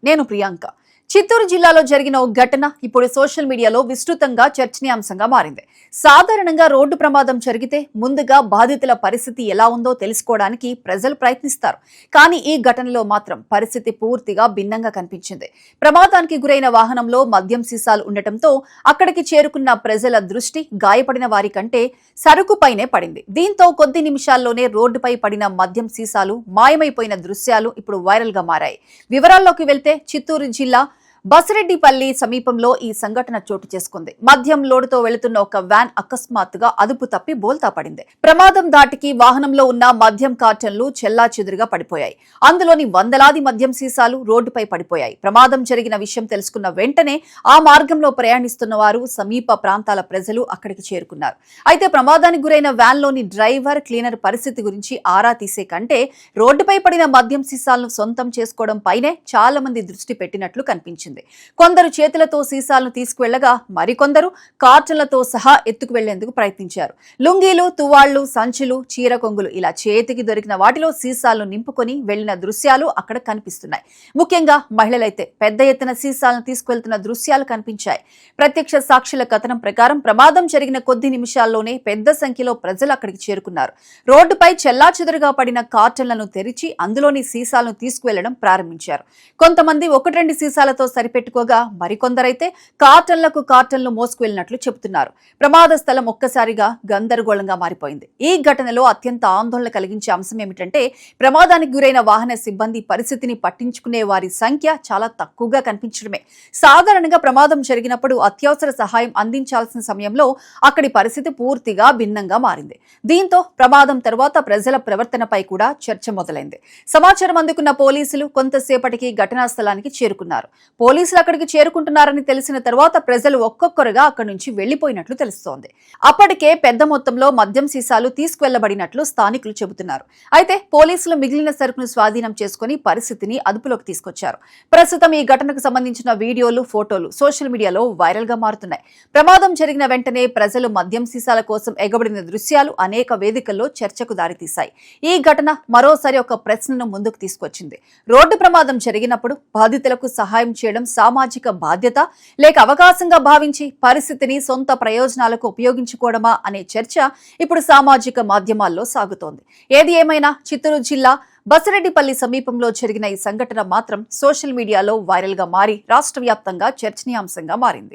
నేను ప్రియాంక. చిత్తూరు జిల్లాలో జరిగిన ఓ ఘటన ఇప్పుడు సోషల్ మీడియాలో విస్తృతంగా చర్చనీయాంశంగా మారింది. సాధారణంగా రోడ్డు ప్రమాదం జరిగితే ముందుగా బాధితుల పరిస్థితి ఎలా ఉందో తెలుసుకోవడానికి ప్రజలు ప్రయత్నిస్తారు. కానీ ఈ ఘటనలో మాత్రం పరిస్థితి పూర్తిగా భిన్నంగా కనిపించింది. ప్రమాదానికి గురైన వాహనంలో మద్యం సీసాలు ఉండటంతో అక్కడికి చేరుకున్న ప్రజల దృష్టి గాయపడిన వారి కంటే సరుకుపైనే పడింది. దీంతో కొద్ది నిమిషాల్లోనే రోడ్డుపై పడిన మద్యం సీసాలు మాయమైపోయిన దృశ్యాలు ఇప్పుడు వైరల్ గా మారాయి. వివరాల్లోకి వెళ్తే చిత్తూరు జిల్లా బసిరెడ్డిపల్లి సమీపంలో ఈ సంఘటన చోటు చేసుకుంది. మద్యం లోడుతో వెళుతున్న ఒక వ్యాన్ అకస్మాత్తుగా అదుపు తప్పి బోల్తా పడింది. ప్రమాదం దాటికి వాహనంలో ఉన్న మద్యం కార్టన్లు చెల్లాచెదురుగా పడిపోయాయి. అందులోని వందలాది మద్యం సీసాలు రోడ్డుపై పడిపోయాయి. ప్రమాదం జరిగిన విషయం తెలుసుకున్న వెంటనే ఆ మార్గంలో ప్రయాణిస్తున్న వారు, సమీప ప్రాంతాల ప్రజలు అక్కడికి చేరుకున్నారు. అయితే ప్రమాదానికి గురైన వ్యాన్లోని డ్రైవర్, క్లీనర్ పరిస్థితి గురించి ఆరా తీసే కంటే రోడ్డుపై పడిన మద్యం సీసాలను సొంతం చేసుకోవడం పైనే చాలా మంది దృష్టి పెట్టినట్లు కనిపించింది. కొందరు చేతులతో సీసాలను తీసుకువెళ్లగా మరికొందరు కార్టన్లతో సహా ఎత్తుకు వెళ్లేందుకు ప్రయత్నించారు. లుంగీలు, తువాళ్లు, సంచులు, చీర కొంగులు ఇలా చేతికి దొరికిన వాటిలో సీసాలను నింపుకొని వెళ్లిన దృశ్యాలు అక్కడ కనిపిస్తున్నాయి. ముఖ్యంగా మహిళలైతే పెద్ద ఎత్తున సీసాలను తీసుకువెళ్తున్న దృశ్యాలు కనిపించాయి. ప్రత్యక్ష సాక్షుల కథనం ప్రకారం ప్రమాదం జరిగిన కొద్ది నిమిషాల్లోనే పెద్ద సంఖ్యలో ప్రజలు అక్కడికి చేరుకున్నారు. రోడ్డుపై చెల్లాచెదురుగా పడిన కార్టన్లను తెరిచి అందులోని సీసాలను తీసుకువెళ్లడం ప్రారంభించారు. కొంతమంది ఒకటి రెండు సీసాలతో సరిపెట్టుకోగా మరికొందరైతే కార్టన్లు మోసుకువెళ్లినట్లు చెబుతున్నారు. ప్రమాద స్థలం ఒక్కసారిగా గందరగోళంగా మారిపోయింది. ఈ ఘటనలో అత్యంత ఆందోళన కలిగించే అంశం ఏమిటంటే ప్రమాదానికి గురైన వాహన సిబ్బంది పరిస్థితిని పట్టించుకునే వారి సంఖ్య చాలా తక్కువగా కనిపించడమే. సాధారణంగా ప్రమాదం జరిగినప్పుడు అత్యవసర సహాయం అందించాల్సిన సమయంలో అక్కడి పరిస్థితి పూర్తిగా భిన్నంగా మారింది. దీంతో ప్రమాదం తర్వాత ప్రజల ప్రవర్తనపై కూడా చర్చ మొదలైంది. సమాచారం అందుకున్న పోలీసులు కొంతసేపటికి ఘటనా స్థలానికి చేరుకున్నారు. పోలీసులు అక్కడికి చేరుకుంటున్నారని తెలిసిన తర్వాత ప్రజలు ఒక్కొక్కరుగా అక్కడి నుంచి వెళ్లిపోయినట్లు తెలుస్తోంది. అప్పటికే పెద్ద మొత్తంలో మద్యం సీసాలు తీసుకువెళ్లబడినట్లు స్థానికులు చెబుతున్నారు. అయితే పోలీసులు మిగిలిన సరుకును స్వాధీనం చేసుకుని పరిస్థితిని అదుపులోకి తీసుకొచ్చారు. ప్రస్తుతం ఈ ఘటనకు సంబంధించిన వీడియోలు, ఫోటోలు సోషల్ మీడియాలో వైరల్ గా మారుతున్నాయి. ప్రమాదం జరిగిన వెంటనే ప్రజలు మద్యం సీసాల కోసం ఎగబడిన దృశ్యాలు అనేక వేదికల్లో చర్చకు దారితీశాయి. ఈ ఘటన మరోసారి ఒక ప్రశ్నను ముందుకు తీసుకొచ్చింది. రోడ్డు ప్రమాదం జరిగినప్పుడు బాధితులకు సహాయం చేయడం సామాజిక బాధ్యత లేక అవకాశంగా భావించి పరిస్థితిని సొంత ప్రయోజనాలకు ఉపయోగించుకోవడమా అనే చర్చ ఇప్పుడు సామాజిక మాధ్యమాల్లో సాగుతోంది. ఏది ఏమైనా చిత్తూరు జిల్లా బసిరెడ్డిపల్లి సమీపంలో జరిగిన ఈ సంఘటన మాత్రం సోషల్ మీడియాలో వైరల్ గా మారి రాష్ట్ర వ్యాప్తంగా చర్చనీయాంశంగా మారింది.